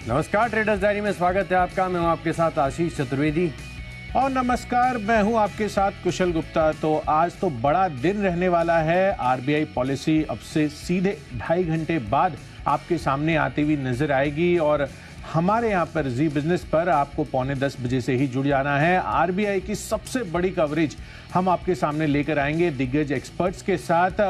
नमस्कार, traders diary में स्वागत है आपका। मैं हूं आपके साथ आशीष चतुर्वेदी। और नमस्कार, मैं हूं आपके साथ कुशल गुप्ता। तो आज तो बड़ा दिन रहने वाला है। आरबीआई पॉलिसी अब से सीधे 2.5 घंटे बाद आपके सामने आती हुई नजर आएगी और हमारे यहाँ पर जी बिजनेस पर आपको 9:45 बजे से ही जुड़ जाना है। आरबीआई की सबसे बड़ी कवरेज हम आपके सामने लेकर आएंगे दिग्गज एक्सपर्ट्स के साथ।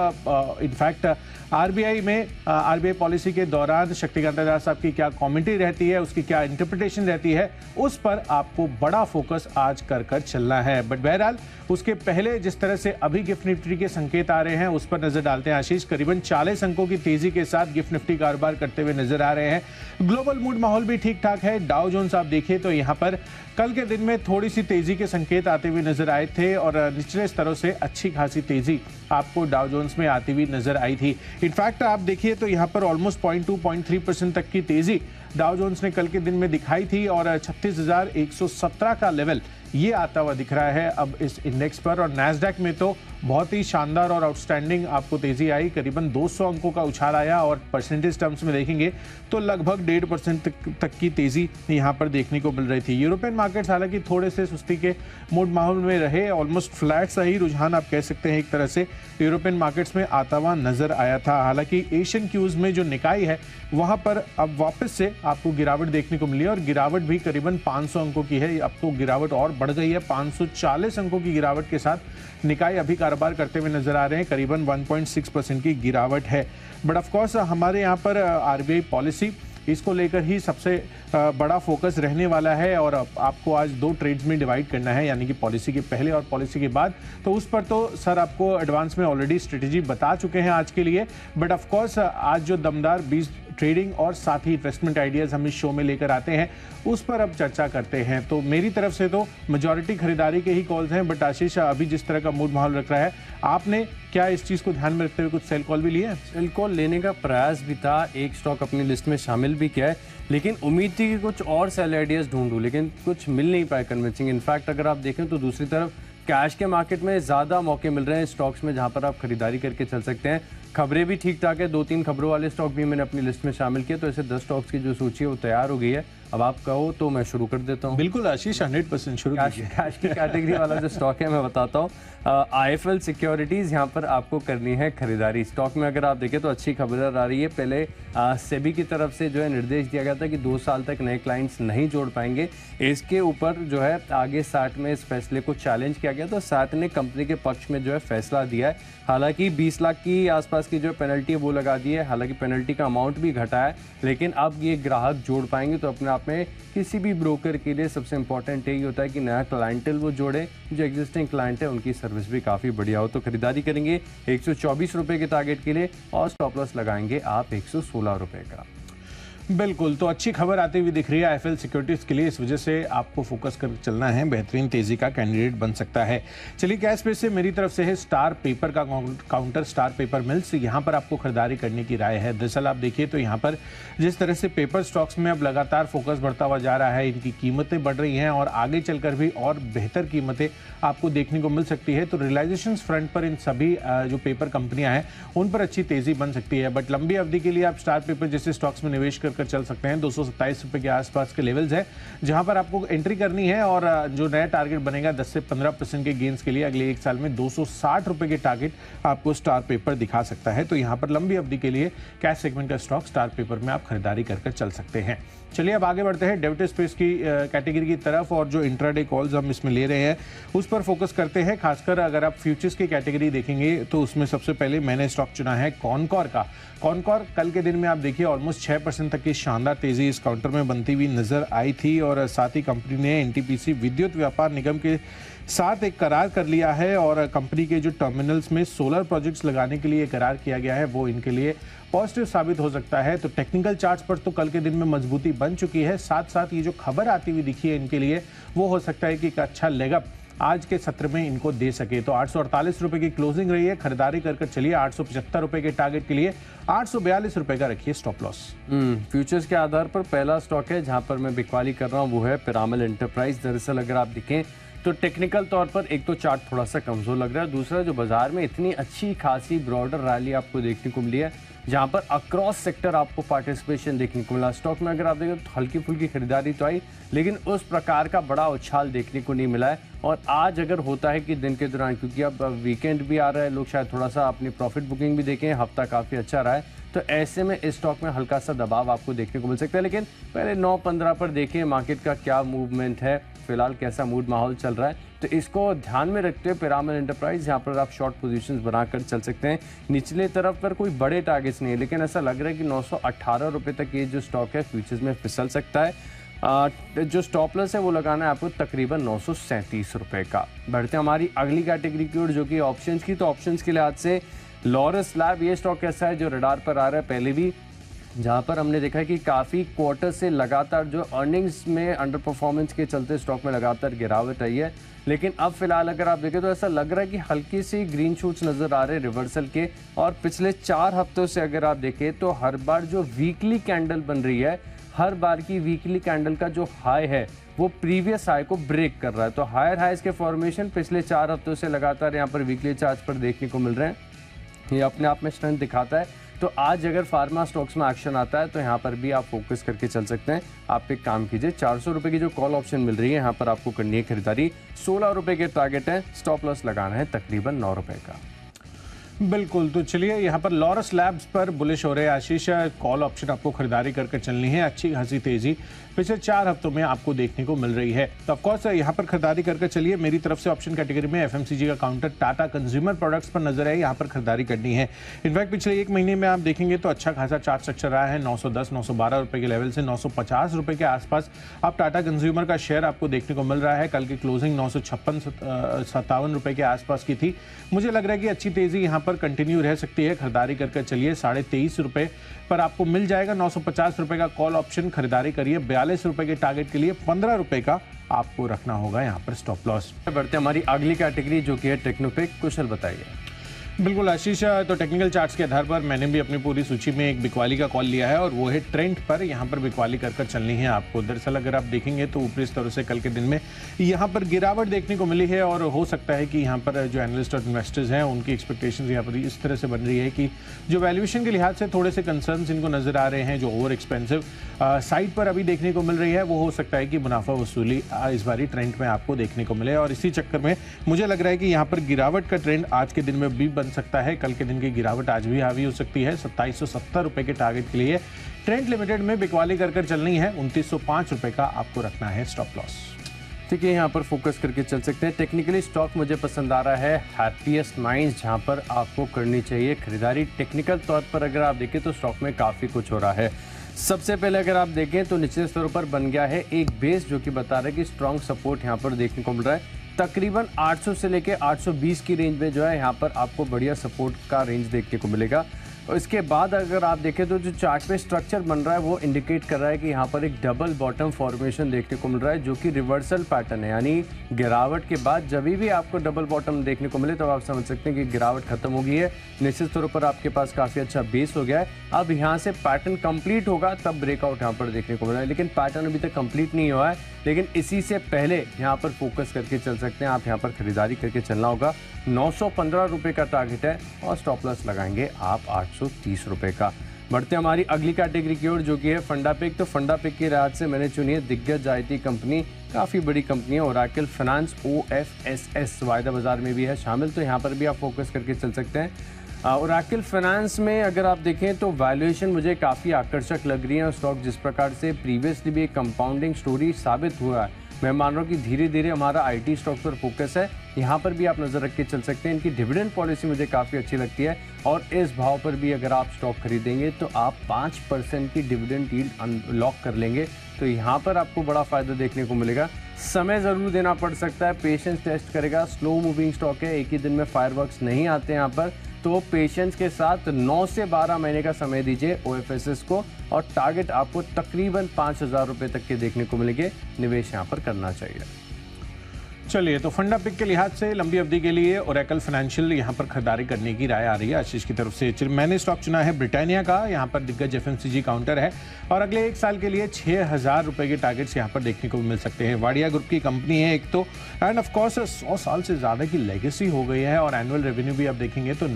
इनफैक्ट आरबीआई पॉलिसी के दौरान शक्तिकांत दास साहब की क्या कमेंट्री रहती है, उसकी क्या इंटरप्रिटेशन रहती है, उस पर आपको बड़ा फोकस आज कर चलना है। बट बहरहाल उसके पहले जिस तरह से अभी गिफ्ट निफ्टी के संकेत आ रहे हैं उस पर नजर डालते हैं। आशीष, करीबन 40 अंकों की तेजी के साथ गिफ्ट निफ्टी कारोबार करते हुए नजर आ रहे हैं। ग्लोबल मूड माहौल भी ठीक ठाक है। डाउ जोन्स आप देखिए तो यहाँ पर कल के दिन में थोड़ी सी तेजी के संकेत आते हुए नजर आए थे और निचले स्तरों से अच्छी खासी तेजी आपको डाउ जोन्स में आती हुई नजर आई थी। इनफैक्ट आप देखिए तो यहाँ पर ऑलमोस्ट 0.2-0.3% तक की तेजी डाउ जोन्स ने कल के दिन में दिखाई थी और 36,117 का लेवल ये आता हुआ दिख रहा है अब इस इंडेक्स पर। और नैस्डैक में तो बहुत ही शानदार और आउटस्टैंडिंग आपको तेजी आई, करीबन 200 अंकों का उछाल आया और परसेंटेज टर्म्स में देखेंगे तो लगभग 1.5% तक की तेजी यहाँ पर देखने को मिल रही थी। यूरोपियन मार्केट्स हालांकि थोड़े से सुस्ती के मूड माहौल में रहे, ऑलमोस्ट फ्लैट सा ही रुझान आप कह सकते हैं एक तरह से यूरोपियन मार्केट्स में आता हुआ नजर आया था। हालांकि एशियन क्यूज में जो निकाय है वहां पर अब वापस से आपको गिरावट देखने को मिली और गिरावट भी करीबन 500 अंकों की है। अब तो गिरावट और बढ़ गई है, 540 अंकों की गिरावट के साथ निकाय अभी कारोबार करते हुए नजर आ रहे हैं। करीबन 1.6% की गिरावट है। बट ऑफ कोर्स हमारे यहाँ पर आरबीआई पॉलिसी इसको लेकर ही सबसे बड़ा फोकस रहने वाला है और आपको आज 2 ट्रेड्स में डिवाइड करना है, यानी कि पॉलिसी के पहले और पॉलिसी के बाद। तो उस पर तो सर आपको एडवांस में ऑलरेडी स्ट्रेटेजी बता चुके हैं आज के लिए। बट ऑफ कोर्स आज जो दमदार 20 ट्रेडिंग और साथ ही इन्वेस्टमेंट आइडियाज हम इस शो में लेकर आते हैं उस पर अब चर्चा करते हैं। तो मेरी तरफ से तो मेजॉरिटी खरीदारी के ही कॉल्स हैं। बट आशीष, अभी जिस तरह का मूड माहौल रख रहा है, आपने क्या इस चीज को ध्यान में रखते हुए कुछ सेल कॉल भी लिए हैं? सेल कॉल लेने का प्रयास भी था, एक स्टॉक अपनी लिस्ट में शामिल भी किया है, लेकिन उम्मीद थी कि कुछ और सेल आइडियाज ढूंढूं, लेकिन कुछ मिल नहीं पाए कन्विंसिंग। इनफैक्ट अगर आप देखें तो दूसरी तरफ कैश के मार्केट में ज़्यादा मौके मिल रहे हैं स्टॉक्स में जहां पर आप खरीदारी करके चल सकते हैं। खबरें भी ठीक ठाक है, 2-3 खबरों वाले स्टॉक भी मैंने अपनी लिस्ट में शामिल किए। तो ऐसे 10 स्टॉक्स की जो सूची है वो तैयार हो गई है। अब आप कहो तो मैं शुरू कर देता हूँ। बिल्कुल आशीष, 100% शुरू कीजिए। कैश की कैटेगरी वाला जो स्टॉक है मैं बताता हूँ। IIFL सिक्योरिटीज़, यहाँ पर आपको करनी है खरीदारी। स्टॉक में अगर आप देखें तो अच्छी खबर आ रही है। पहले सेबी की तरफ से जो है निर्देश दिया गया था कि 2 साल तक नए क्लाइंट्स नहीं जोड़ पाएंगे। इसके ऊपर जो है आगे SAT में इस फैसले को चैलेंज किया गया, तो SAT ने कंपनी के पक्ष में जो है फैसला दिया है। हालांकि 20 लाख की आसपास की जो पेनल्टी है वो लगा दी है। हालांकि पेनल्टी का अमाउंट भी घटा है, लेकिन अब ये ग्राहक जोड़ पाएंगे। तो अपने आप में किसी भी ब्रोकर के लिए सबसे इंपॉर्टेंट यही होता है कि नया क्लाइंटल वो जोड़े, जो एग्जिस्टिंग क्लाइंट है उनकी सर्विस भी काफ़ी बढ़िया हो। तो खरीदारी करेंगे 124 रुपये के टारगेट के लिए और स्टॉप लॉस लगाएंगे आप 116 रुपये का। बिल्कुल, तो अच्छी खबर आती हुई दिख रही है आईएफएल सिक्योरिटीज के लिए। इस वजह से आपको फोकस कर चलना है, बेहतरीन तेजी का कैंडिडेट बन सकता है। चलिए, कैश पे से मेरी तरफ से है स्टार पेपर का काउंटर, स्टार पेपर मिल्स। यहाँ पर आपको खरीदारी करने की राय है। दरअसल आप देखिए तो यहाँ पर जिस तरह से पेपर स्टॉक्स में अब लगातार फोकस बढ़ता हुआ जा रहा है, इनकी कीमतें बढ़ रही हैं और आगे चलकर भी और बेहतर कीमतें आपको देखने को मिल सकती है। तो रियलाइजेशन फ्रंट पर इन सभी जो पेपर कंपनियां हैं उन पर अच्छी तेजी बन सकती है। बट लंबी अवधि के लिए आप स्टार पेपर जैसे स्टॉक्स में निवेश कर चल सकते हैं। 227 रुपए के आसपास के लेवल्स है जहां पर आपको एंट्री करनी है और जो नया टारगेट बनेगा 10 से 15% के गेन्स के लिए अगले 1 साल में 260 रुपए के टारगेट आपको स्टार पेपर दिखा सकता है। तो यहां पर लंबी अवधि के लिए कैश सेगमेंट का स्टॉक स्टार पेपर में आप खरीदारी कर चल सकते हैं। चलिए, अब आगे बढ़ते हैं डेरिवेटिव स्पेस की कैटेगरी की तरफ और जो इंट्राडे कॉल्स हम इसमें ले रहे हैं उस पर फोकस करते हैं। खासकर अगर आप फ्यूचर्स की कैटेगरी देखेंगे तो उसमें सबसे पहले मैंने स्टॉक चुना है कॉनकॉर का। कॉनकॉर कल के दिन में आप देखिए ऑलमोस्ट 6% तक की शानदार तेजी इस काउंटर में बनती हुई नजर आई थी और साथ ही कंपनी ने एनटीपीसी विद्युत व्यापार निगम के साथ एक करार कर लिया है और कंपनी के जो टर्मिनल्स में सोलर प्रोजेक्ट्स लगाने के लिए करार किया गया है वो इनके लिए पॉजिटिव साबित हो सकता है। तो टेक्निकल चार्ट्स पर तो कल के दिन में मजबूती बन चुकी है, साथ साथ ये जो खबर आती हुई दिखी है इनके लिए वो हो सकता है कि एक अच्छा लेगअप आज के सत्र में इनको दे सके। तो 848 रुपए की क्लोजिंग रही है, खरीदारी कर चलिए। 875 रुपए के टारगेट के लिए 842 रुपए का रखिए स्टॉप लॉस। फ्यूचर्स के आधार पर पहला स्टॉक है जहां पर मैं बिकवाली कर रहा हूं वो है पिरामल एंटरप्राइज। दरअसल अगर आप देखें तो टेक्निकल तौर पर एक तो चार्ट थोड़ा सा कमजोर लग रहा है, दूसरा जो बाजार में इतनी अच्छी खासी ब्रॉडर रैली आपको देखने को मिली है जहां पर अक्रॉस सेक्टर आपको पार्टिसिपेशन देखने को मिला। स्टॉक में अगर आप देखें तो हल्की फुल्की खरीदारी तो आई, लेकिन उस प्रकार का बड़ा उछाल देखने को नहीं मिला है। और आज अगर होता है कि दिन के दौरान, क्योंकि अब वीकेंड भी आ रहा है, लोग शायद थोड़ा सा अपनी प्रॉफिट बुकिंग भी देखें, हफ्ता काफ़ी अच्छा रहा है, तो ऐसे में इस स्टॉक में हल्का सा दबाव आपको देखने को मिल सकता है। लेकिन पहले 9.15 पर देखें मार्केट का क्या मूवमेंट है, फिलहाल कैसा मूड माहौल चल रहा है, तो इसको ध्यान में रखते हुए पिरामिड एंटरप्राइज यहाँ पर आप शॉर्ट पोजीशंस बनाकर चल सकते हैं। निचले तरफ पर कोई बड़े टारगेट्स नहीं है, लेकिन ऐसा लग रहा है कि 918 रुपये तक ये जो स्टॉक है फ्यूचर्स में फिसल सकता है। जो स्टॉप लॉस है वो लगाना है आपको तकरीबन 937 रुपये का। बढ़ते हमारी अगली कैटेगरी की ओर, जो कि ऑप्शंस की। तो ऑप्शंस के लिहाज से लॉरस लैब ये स्टॉक कैसा है जो रडार पर आ रहा है पहले भी, जहां पर हमने देखा है कि काफ़ी क्वार्टर से लगातार जो अर्निंग्स में अंडर परफॉर्मेंस के चलते स्टॉक में लगातार गिरावट आई है। लेकिन अब फिलहाल अगर आप देखें तो ऐसा लग रहा है कि हल्की सी ग्रीन शूट्स नज़र आ रहे हैं रिवर्सल के। और पिछले 4 हफ्तों से अगर आप देखें तो हर बार जो वीकली कैंडल बन रही है, हर बार की वीकली कैंडल का जो हाई है वो प्रीवियस हाई को ब्रेक कर रहा है। तो हायर हाइज के फॉर्मेशन पिछले 4 हफ्तों से लगातार यहाँ पर वीकली चार्ट पर देखने को मिल रहे हैं। ये अपने आप में स्ट्रेंथ दिखाता है। तो आज अगर फार्मा स्टॉक्स में एक्शन आता है तो यहाँ पर भी आप फोकस करके चल सकते हैं। आप एक काम कीजिए, 400 रुपये की जो कॉल ऑप्शन मिल रही है यहाँ पर आपको करनी है खरीदारी। 16 रुपये के टारगेट है, स्टॉप लॉस लगाना है तकरीबन 9 रुपये का। बिल्कुल, तो चलिए यहाँ पर लॉरस लैब्स पर बुलिश हो रहे हैं आशीष। कॉल ऑप्शन आपको खरीदारी करके चलनी है। अच्छी खासी तेजी पिछले 4 हफ्तों में आपको देखने को मिल रही है, तो ऑफकोर्स यहाँ पर खरीदारी करके चलिए। मेरी तरफ से ऑप्शन कैटेगरी में एफएमसीजी का काउंटर टाटा कंज्यूमर प्रोडक्ट्स पर नजर है, यहाँ पर खरीदारी करनी है। इनफैक्ट पिछले 1 महीने में आप देखेंगे तो अच्छा खासा चार्ट स्ट्रक्चर रहा है। 910-912 रुपये के लेवल से 950 रुपये के आसपास अब टाटा कंज्यूमर का शेयर आपको देखने को मिल रहा है। कल की क्लोजिंग 956-57 रुपये के आसपास की थी। मुझे लग रहा है कि अच्छी तेजी यहाँ पर कंटिन्यू रह सकती है। खरीदारी करके चलिए, 23.5 रुपये पर आपको मिल जाएगा 950 रुपये का कॉल ऑप्शन। खरीदारी करिए। 42 रुपये के टारगेट के लिए 15 रुपये का आपको रखना होगा यहाँ पर स्टॉप लॉस। बढ़ते हमारी अगली कैटेगरी जो कि है टेक्नोपिक। कुशल बताइए। बिल्कुल आशीष, तो टेक्निकल चार्ट्स के आधार पर मैंने भी अपनी पूरी सूची में एक बिकवाली का कॉल लिया है और वो है ट्रेंड पर। यहाँ पर बिकवाली कर चलनी है आपको। दरअसल अगर आप देखेंगे तो ऊपरी स्तरों से कल के दिन में यहाँ पर गिरावट देखने को मिली है और हो सकता है कि यहाँ पर जो एनालिस्ट और इन्वेस्टर्स हैं उनकी एक्सपेक्टेशंस यहाँ पर इस तरह से बन रही है कि जो वैल्यूएशन के लिहाज से थोड़े से कंसर्न्स इनको नजर आ रहे हैं, जो ओवर एक्सपेंसिव साइड पर अभी देखने को मिल रही है, वो हो सकता है कि मुनाफा वसूली इस बारी ट्रेंड में आपको देखने को मिले। और इसी चक्कर में मुझे लग रहा है कि यहाँ पर गिरावट का ट्रेंड आज के दिन में भी बन सकता है। कल के दिन की गिरावट आज भी हावी हो सकती है। 2770 रुपये के टारगेट के लिए ट्रेंड लिमिटेड में बिकवाली कर चलनी है। 2905 रुपये का आपको रखना है स्टॉप लॉस। ठीक है, यहाँ पर फोकस करके चल सकते हैं। टेक्निकली स्टॉक मुझे पसंद आ रहा है हैप्पीएस्ट माइंड्स, जहाँ पर आपको करनी चाहिए खरीदारी। टेक्निकल तौर पर अगर आप देखें तो स्टॉक में काफ़ी कुछ हो रहा है। सबसे पहले अगर आप देखें तो निचले स्तरों पर बन गया है एक बेस, जो कि बता रहा है कि स्ट्रॉन्ग सपोर्ट यहाँ पर देखने को मिल रहा है। तकरीबन 800 से लेके 820 की रेंज में जो है यहाँ पर आपको बढ़िया सपोर्ट का रेंज देखने को मिलेगा। और इसके बाद अगर आप देखें तो जो चार्ट पे स्ट्रक्चर बन रहा है वो इंडिकेट कर रहा है कि यहाँ पर एक डबल बॉटम फॉर्मेशन देखने को मिल रहा है, जो कि रिवर्सल पैटर्न है। यानी गिरावट के बाद जब भी आपको डबल बॉटम देखने को मिले तो आप समझ सकते हैं कि गिरावट खत्म हो गई है। निश्चित तौर पर आपके पास काफ़ी अच्छा बेस हो गया है। अब यहाँ से पैटर्न कंप्लीट होगा तब ब्रेकआउट यहाँ पर देखने को मिल रहा है, लेकिन पैटर्न अभी तक कंप्लीट नहीं हुआ है। लेकिन इसी से पहले यहाँ पर फोकस करके चल सकते हैं आप। यहाँ पर खरीदारी करके चलना होगा। 915 रुपये का टारगेट है और स्टॉप लॉस लगाएंगे आप 830 रुपये का। बढ़ते हमारी अगली कैटेगरी की ओर, जो कि है फंडा पिक। तो फंडा पिक की राहत से मैंने चुनी है दिग्गज आईटी कंपनी, काफ़ी बड़ी कंपनी है। ओरेकल फाइनेंस OFSS वायदा बाजार में भी है शामिल, तो यहाँ पर भी आप फोकस करके चल सकते हैं। ओरेकल फाइनेंस में अगर आप देखें तो वैल्यूएशन मुझे काफ़ी आकर्षक लग रही है। स्टॉक जिस प्रकार से प्रीवियसली भी एक कंपाउंडिंग स्टोरी साबित हुआ है, मैं मान रहा हूँ कि धीरे धीरे हमारा आईटी स्टॉक पर फोकस है। यहाँ पर भी आप नज़र रख के चल सकते हैं। इनकी डिविडेंड पॉलिसी मुझे काफ़ी अच्छी लगती है और इस भाव पर भी अगर आप स्टॉक खरीदेंगे तो आप 5% की डिविडेंड यील्ड लॉक कर लेंगे। तो यहाँ पर आपको बड़ा फ़ायदा देखने को मिलेगा। समय ज़रूर देना पड़ सकता है, पेशेंस टेस्ट करेगा। स्लो मूविंग स्टॉक है, एक ही दिन में फायरवर्क्स नहीं आते यहाँ पर, तो पेशेंस के साथ 9 से 12 महीने का समय दीजिए OFSS को और टारगेट आपको तकरीबन 5000 रुपये तक के देखने को मिलेंगे। निवेश यहाँ पर करना चाहिए। चलिए, तो फंडा पिक के लिहाज से लंबी अवधि के लिए ओरेकल फाइनेंशियल यहाँ पर खरीदारी करने की राय आ रही है आशीष की तरफ से। मैंने स्टॉक चुना है ब्रिटानिया का, यहाँ पर दिग्गज FMCG काउंटर है और अगले 1 साल के लिए 6000 रुपये के टारगेट्स यहाँ पर देखने को मिल सकते हैं। वाडिया ग्रुप की कंपनी है एक तो, एंड ऑफ कोर्स 100 साल से ज़्यादा की लेगेसी हो गई है और एनुअल रेवेन्यू भी आप देखेंगे तो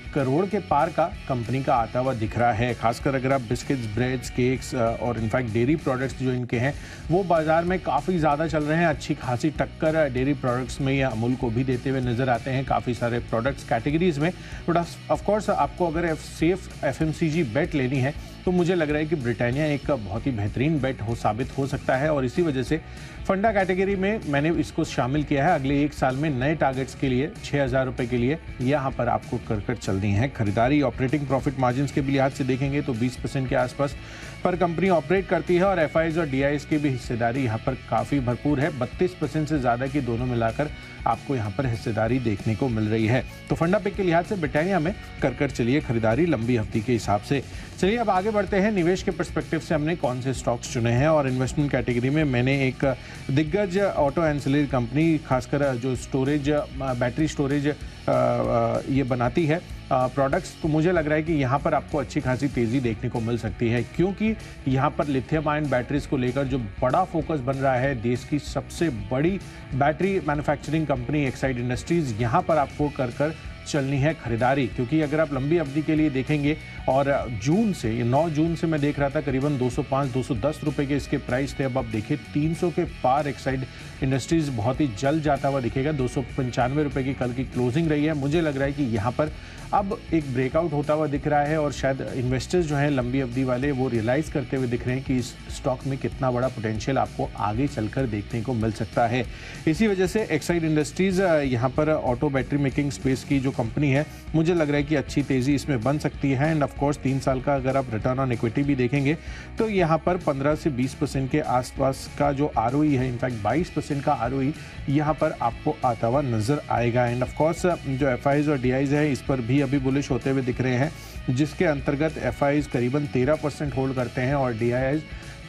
करोड़ के पार का कंपनी का आता हुआ दिख रहा है। खासकर अगर आप बिस्किट्स, ब्रेड्स, केक्स और इनफैक्ट डेयरी प्रोडक्ट्स जो इनके हैं वो बाजार में काफ़ी ज़्यादा चल रहे हैं। अच्छी खासी टक्कर डेयरी प्रोडक्ट्स में या अमूल को भी देते हुए नजर आते हैं काफ़ी सारे प्रोडक्ट्स कैटेगरीज में। बट ऑफकोर्स आपको अगर सेफ FMCG बेट लेनी है तो मुझे लग रहा है कि ब्रिटानिया एक बहुत ही बेहतरीन बेट साबित हो सकता है, और इसी वजह से फंडा कैटेगरी में मैंने इसको शामिल किया है। अगले 1 साल में नए टारगेट्स के लिए 6,000 रुपए के लिए यहाँ पर आपको कर चलनी है खरीदारी। ऑपरेटिंग प्रॉफिट मार्जिन के भी लिहाज से देखेंगे तो 20% के आसपास पर कंपनी ऑपरेट करती है, और FIs और DIs की भी हिस्सेदारी यहाँ पर काफ़ी भरपूर है। 32% से ज़्यादा की दोनों मिलाकर आपको यहाँ पर हिस्सेदारी देखने को मिल रही है। तो फंडा पिक के लिहाज से ब्रिटानिया में कर चलिए खरीदारी लंबी अवधि के हिसाब से। चलिए अब आगे बढ़ते हैं। निवेश के पर्सपेक्टिव से हमने कौन से स्टॉक्स चुने हैं, और इन्वेस्टमेंट कैटेगरी में मैंने एक दिग्गज ऑटो एंसिलरी कंपनी, खासकर जो स्टोरेज, बैटरी स्टोरेज ये बनाती है प्रोडक्ट्स, तो मुझे लग रहा है कि यहाँ पर आपको अच्छी खासी तेज़ी देखने को मिल सकती है, क्योंकि यहाँ पर लिथियम आयन बैटरीज को लेकर जो बड़ा फोकस बन रहा है। देश की सबसे बड़ी battery manufacturing company Exide industries, यहाँ पर आपको कर चलनी है खरीदारी, क्योंकि अगर आप लंबी अवधि के लिए देखेंगे, और जून से 9 जून से मैं देख रहा था करीबन 205-210 रुपए के इसके प्राइस थे। अब आप देखिए 300 के पार एक्साइड इंडस्ट्रीज बहुत ही जल्द जाता हुआ दिखेगा। 295 रुपए की कल की क्लोजिंग रही है। मुझे लग रहा है कि यहाँ पर अब एक ब्रेकआउट होता हुआ दिख रहा है, और शायद इन्वेस्टर्स जो हैं लंबी अवधि वाले वो रियलाइज़ करते हुए दिख रहे हैं कि इस स्टॉक में कितना बड़ा पोटेंशियल आपको आगे चलकर देखने को मिल सकता है। इसी वजह से एक्साइड इंडस्ट्रीज़ यहाँ पर ऑटो बैटरी मेकिंग स्पेस की जो कंपनी है, मुझे लग रहा है कि अच्छी तेज़ी इसमें बन सकती है। एंड ऑफकोर्स 3 साल का अगर आप रिटर्न ऑन इक्विटी भी देखेंगे तो यहाँ पर 15 से 20% के आसपास का जो ROE है, इनफैक्ट 22% का ROE यहाँ पर आपको आता हुआ नजर आएगा। एंड ऑफकोर्स जो FIs और DIs है इस पर भी अभी बुलिश होते हुए दिख रहे हैं, जिसके अंतर्गत FIs करीबन 13% होल्ड करते हैं और DIs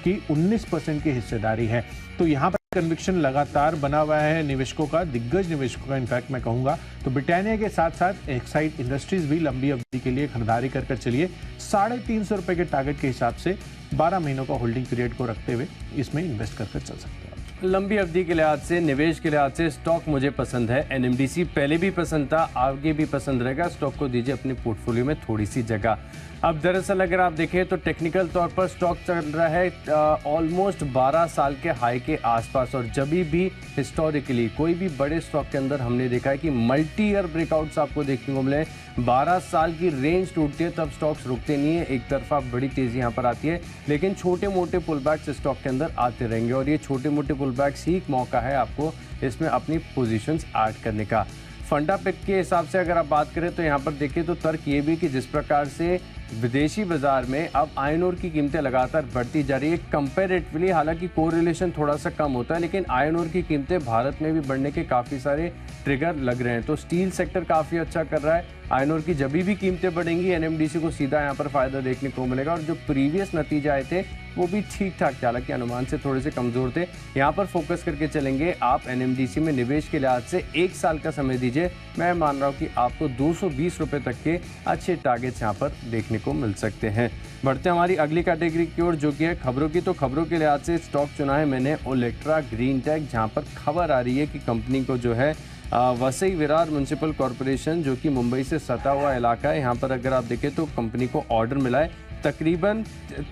की 19% की हिस्सेदारी है। तो यहाँ पर कन्विक्शन लगातार बना हुआ है निवेशकों का, दिग्गज निवेशकों का इनफैक्ट मैं कहूँगा। तो ब्रिटानिया के साथ साथ एक्साइड इंडस्ट्रीज भी लंबी अवधि के लिए खरीदारी कर चलिए। 350 रुपए के टारगेट के हिसाब से 12 महीनों का होल्डिंग पीरियड को रखते हुए इसमें इन्वेस्ट कर चल सकते हैं। लंबी अवधि के लिहाज से, निवेश के लिहाज से स्टॉक मुझे पसंद है। NMDC पहले भी पसंद था, आगे भी पसंद रहेगा। स्टॉक को दीजिए अपने पोर्टफोलियो में थोड़ी सी जगह। अब दरअसल अगर आप देखें तो टेक्निकल तौर पर स्टॉक चल रहा है ऑलमोस्ट 12 साल के हाई के आसपास, और जब भी हिस्टोरिकली कोई भी बड़े स्टॉक के अंदर हमने देखा है कि मल्टी ईयर ब्रेकआउट्स आपको देखने को मिले। 12 साल की रेंज टूटती है तब स्टॉक्स रुकते नहीं है, एक तरफा बड़ी तेजी यहाँ पर आती है, लेकिन छोटे मोटे पुल बैक्स स्टॉक के अंदर आते रहेंगे, और ये छोटे मोटे पुल बैक्स ही एक मौका है आपको इसमें अपनी पोजीशंस ऐड करने का। फंडा पिक के हिसाब से अगर आप बात करें तो यहाँ पर देखिए तो तर्क ये भी कि जिस प्रकार से विदेशी बाजार में अब आयरन ओर की कीमतें लगातार बढ़ती जा रही है कंपैरेटिवली, हालांकि कोरिलेशन थोड़ा सा कम होता है, लेकिन आयरन ओर की कीमतें भारत में भी बढ़ने के काफ़ी सारे ट्रिगर लग रहे हैं। तो स्टील सेक्टर काफ़ी अच्छा कर रहा है। आयरन ओर की जब भी कीमतें बढ़ेंगी NMDC को सीधा यहाँ पर फायदा देखने को मिलेगा, और जो प्रीवियस नतीजे आए थे वो भी ठीक ठाक थे, हालांकि अनुमान से थोड़े से कमज़ोर थे। यहाँ पर फोकस करके चलेंगे आप। NMDC में निवेश के लिहाज से 1 साल का समय दीजिए। मैं मान रहा हूँ कि आपको 220 रुपये तक के अच्छे टारगेट्स यहाँ पर देखने को मिल सकते हैं। बढ़ते हमारी अगली कैटेगरी की ओर, जो कि है खबरों की। तो खबरों के लिहाज से स्टॉक चुना है मैंने ओलेक्ट्रा ग्रीन टेक, जहाँ पर खबर आ रही है कि कंपनी को जो है वसई विरार म्युनिसिपल कॉरपोरेशन, जो कि मुंबई से सटा हुआ इलाका है, यहाँ पर अगर आप देखें तो कंपनी को ऑर्डर मिला है तकरीबन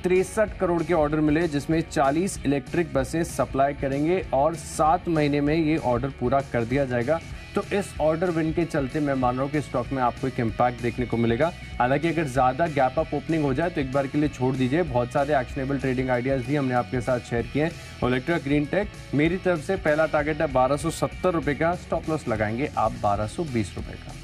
63 करोड़ के ऑर्डर मिले, जिसमें 40 इलेक्ट्रिक बसें सप्लाई करेंगे, और 7 महीने में ये ऑर्डर पूरा कर दिया जाएगा। तो इस ऑर्डर विन के चलते मैं मान रहा हूँ कि स्टॉक में आपको एक इम्पैक्ट देखने को मिलेगा। हालांकि अगर ज़्यादा गैप अप ओपनिंग हो जाए तो एक बार के लिए छोड़ दीजिए। बहुत सारे एक्शनेबल ट्रेडिंग आइडियाज़ भी हमने आपके साथ शेयर किए हैं। ओलेक्ट्रा ग्रीन टेक मेरी तरफ से पहला टारगेट है 1270 रुपये का, स्टॉप लॉस लगाएंगे आप 1220 रुपये का।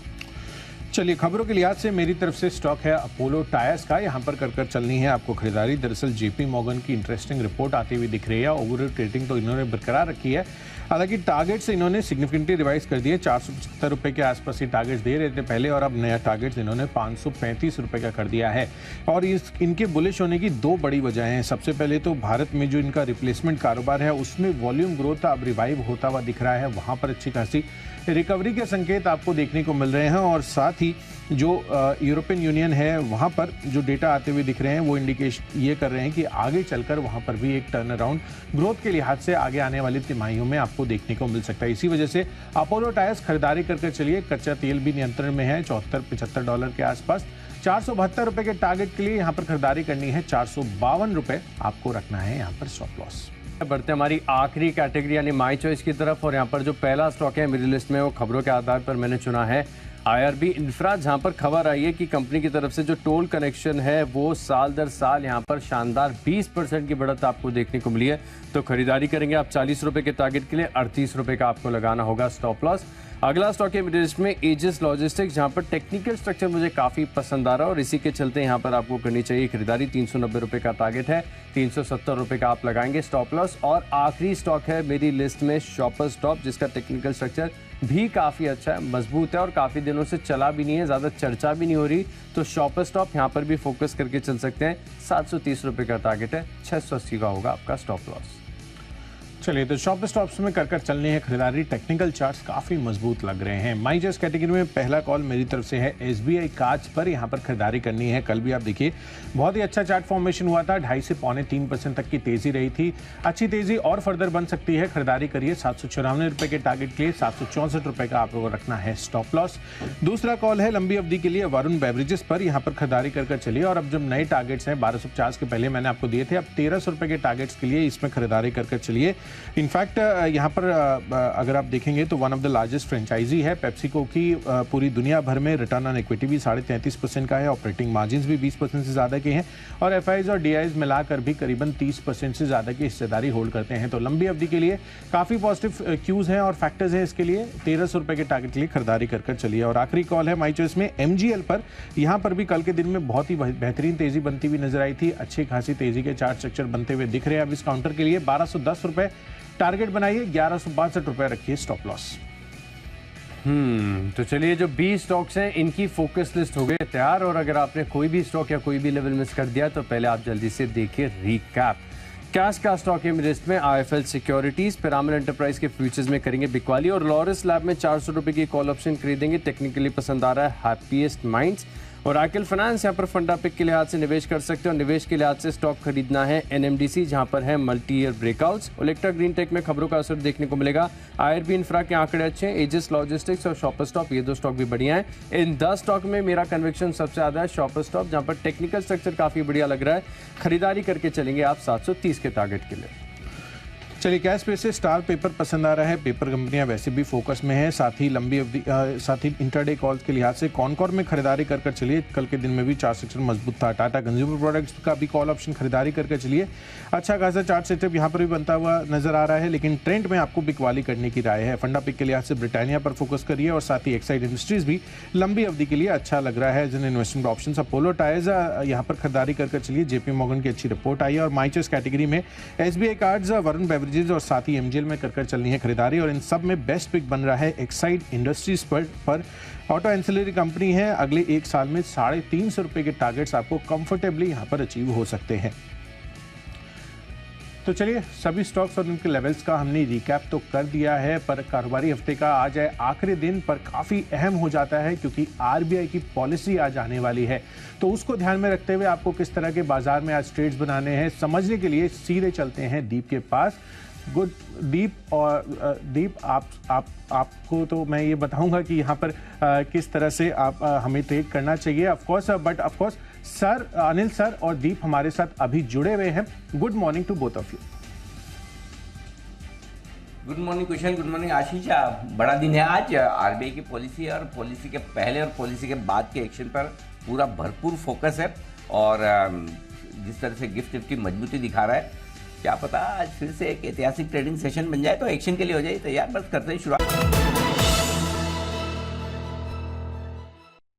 चलिए खबरों के लिहाज से मेरी तरफ से स्टॉक है अपोलो टायर्स का, यहाँ पर कर चलनी है आपको खरीदारी। दरअसल JP मॉर्गन की इंटरेस्टिंग रिपोर्ट आती हुई दिख रही है। ओवरऑल रेटिंग तो इन्होंने बरकरार रखी है, हालांकि टारगेट्स इन्होंने सिग्निफिकेंटली रिवाइज कर दिए। 475 रुपये के आसपास ये टारगेट्स दे रहे थे पहले, और अब नया टारगेट्स इन्होंने 535 रुपये का कर दिया है। और इनके बुलिश होने की 2 बड़ी वजह हैं। सबसे पहले तो भारत में जो इनका रिप्लेसमेंट कारोबार है उसमें वॉल्यूम ग्रोथ अब रिवाइव होता हुआ दिख रहा है, वहाँ पर अच्छी खासी रिकवरी के संकेत आपको देखने को मिल रहे हैं। और साथ ही जो यूरोपियन यूनियन है वहाँ पर जो डेटा आते हुए दिख रहे हैं वो इंडिकेशन ये कर रहे हैं कि आगे चलकर वहाँ पर भी एक टर्न अराउंड ग्रोथ के लिहाज से आगे आने वाली तिमाहियों में आपको देखने को मिल सकता है। इसी वजह से अपोलो टायर्स खरीदारी करके चलिए। कच्चा तेल भी नियंत्रण में है, $74-75 के आसपास। 472 रुपए के टारगेट के लिए यहाँ पर खरीदारी करनी है। 452 रुपए आपको रखना है यहाँ पर स्टॉप लॉस। बढ़ते हमारी आखिरी कैटेगरी यानी माई चॉइस की तरफ, और यहाँ पर जो पहला स्टॉक है मेरी लिस्ट में वो खबरों के आधार पर मैंने चुना है IRB इंफ्रा, जहां पर खबर आई है कि कंपनी की तरफ से जो टोल कनेक्शन है वो साल दर साल यहां पर शानदार 20% की बढ़त आपको देखने को मिली है। तो खरीदारी करेंगे आप 40 रुपए के टारगेट के लिए, 38 रुपए का आपको लगाना होगा स्टॉप लॉस। अगला स्टॉक है मेरी लिस्ट में एजिस लॉजिस्टिक्स, जहां पर टेक्निकल स्ट्रक्चर मुझे काफी पसंद आ रहा है और इसी के चलते यहां पर आपको करनी चाहिए खरीदारी। 390 रुपए का टारगेट है, 370 रुपए का आप लगाएंगे स्टॉप लॉस। और आखिरी स्टॉक है मेरी लिस्ट में शॉपर्स स्टॉप, जिसका टेक्निकल स्ट्रक्चर भी काफी अच्छा है, मजबूत है और काफी दिनों से चला भी नहीं है, ज्यादा चर्चा भी नहीं हो रही। तो शॉपर्स स्टॉप यहाँ पर भी फोकस करके चल सकते हैं। 730 रुपए का टारगेट है, 680 का होगा आपका स्टॉप लॉस। चलिए तो शॉप स्टॉप्स में कर चलनी है खरीदारी। टेक्निकल चार्ट्स काफी मजबूत लग रहे हैं। माई चॉइस कैटेगरी में पहला कॉल मेरी तरफ से है SBI कार्ड्स पर, यहाँ पर खरीदारी करनी है। कल भी आप देखिए बहुत ही अच्छा चार्ट फॉर्मेशन हुआ था, 2.5 से 3.25% तक की तेजी रही थी। अच्छी तेजी और फर्दर बन सकती है, खरीदारी करिए। 794 रुपए के टारगेट के लिए 764 रुपए का आपको रखना है स्टॉप लॉस। दूसरा कॉल है लंबी अवधि के लिए वरुण बेवरेजेस पर, यहाँ पर खरीदारी कर चलिए। और अब जब नए टारगेट्स हैं 1250 के पहले मैंने आपको दिए थे, अब 1300 रुपए के टारगेट्स के लिए इसमें खरीदारी कर चलिए। इनफैक्ट यहाँ पर अगर आप देखेंगे तो one of the largest franchise है पेप्सिको की, पूरी दुनिया भर में रिटर्न ऑन इक्विटी भी 33.5% का है, ऑपरेटिंग मार्जिन्स भी 20% से ज़्यादा के हैं और FIs और DIs मिलाकर भी करीबन 30% से ज़्यादा की हिस्सेदारी होल्ड करते हैं। तो लंबी अवधि के लिए काफ़ी पॉजिटिव क्यूज़ हैं और फैक्टर्स हैं इसके लिए। 1300 रुपए के टारगेट के लिए खरीदारी कर चलिए। और आखिरी कॉल है माई चॉइस में MGL पर, यहाँ पर भी कल के दिन में बहुत ही बेहतरीन तेजी बनती हुई नजर आई थी। अच्छी खासी तेजी के चार्ट स्ट्रक्चर बनते हुए दिख रहे हैं। अब इस काउंटर के लिए 1210 रुपए टारगेट बनाइए, 1162 रुपए रखिए स्टॉप लॉस। तो चलिए जो 20 स्टॉक्स हैं इनकी फोकस लिस्ट हो गई तैयार। और अगर आपने कोई भी स्टॉक या कोई भी लेवल मिस कर दिया तो पहले आप जल्दी से देखिए रिकैप। कैश का स्टॉक है मेरे लिस्ट में IIFL सिक्योरिटीज, पिरामिड एंटरप्राइज के फ्यूचर्स में करेंगे बिकवाली और लॉरस लैब में 400 रुपए की कॉल ऑप्शन खरीदेंगे। टेक्निकली पसंद आ रहा है हैप्पीएस्ट माइंड्स। और आइकल फाइनेंस यहाँ पर फंडा पिक के लिहाज से निवेश कर सकते हो। निवेश के लिहाज से स्टॉक खरीदना है NMDC, जहाँ पर है multi year breakouts. Electra Green Tech में खबरों का असर देखने को मिलेगा। IRB इंफ्रा के आंकड़े अच्छे हैं। एजिस लॉजिस्टिक्स और शॉपर स्टॉप, ये दो स्टॉक भी बढ़िया हैं। इन 10 स्टॉक में मेरा कन्विक्शन सबसे ज्यादा है शॉपर स्टॉप, जहाँ पर टेक्निकल स्ट्रक्चर काफी बढ़िया लग रहा है। खरीदारी करके चलेंगे आप 730 के टारगेट के लिए। चलिए कैश पे से स्टार पेपर पसंद आ रहा है। पेपर कंपनियां वैसे भी फोकस में है, साथ ही लंबी अवधि साथ ही इंटरडे कॉल्स के लिहाज से कॉनकॉर में खरीदारी कर चलिए। कल के दिन में भी चार्ट सेक्टर मजबूत था। टाटा कंज्यूमर प्रोडक्ट्स का भी कॉल ऑप्शन खरीदारी कर चलिए। अच्छा खासा चार्ट सेटअप यहाँ पर भी बनता हुआ नजर आ रहा है, लेकिन ट्रेंड में आपको बिकवाली करने की राय है। फंडा पिक के लिहाज से ब्रिटानिया पर फोकस करिए और साथ ही एक्साइड इंडस्ट्रीज भी लंबी अवधि के लिए अच्छा लग रहा है। जिन इन्वेस्टमेंट ऑप्शन अपोलो टायर्स यहाँ पर खरीदारी कर चलिए। JP मॉर्गन की अच्छी रिपोर्ट आई है। और माई चॉइस कैटेगरी में SBI कार्ड्स, वरुण बेवरेजेस और साथ ही MGL में कर चलनी है खरीदारी। और इन सब में बेस्ट पिक बन रहा है एक्साइड इंडस्ट्रीज पर ऑटो एंसिलरी कंपनी है। अगले 1 साल में 350 रुपए के टारगेट्स आपको कंफर्टेबली यहां पर अचीव हो सकते हैं। तो चलिए सभी स्टॉक्स और उनके लेवल्स का हमने रिकैप तो कर दिया है, पर कारोबारी हफ्ते का आज है आखिरी दिन पर काफ़ी अहम हो जाता है क्योंकि RBI की पॉलिसी आज आने वाली है। तो उसको ध्यान में रखते हुए आपको किस तरह के बाजार में आज ट्रेड्स बनाने हैं समझने के लिए सीधे चलते हैं दीप के पास। गुड दीप। और दीप आपको तो मैं ये बताऊंगा कि यहाँ पर किस तरह से आप हमें ट्रेड करना चाहिए of course, but of course sir Anil sir और दीप हमारे साथ अभी जुड़े हुए हैं। Good morning to both of you. Good morning Kushal, good morning Ashish. बड़ा दिन है आज। RBI की पॉलिसी और पॉलिसी के पहले और पॉलिसी के बाद के एक्शन पर पूरा भरपूर फोकस है और जिस तरह से गिफ्ट की मजबूती दिखा रहा है, क्या पता आज फिर से एक ऐतिहासिक ट्रेडिंग सेशन बन जाए तो एक्शन के लिए हो जाए तैयार। बस करते हैं शुरुआत।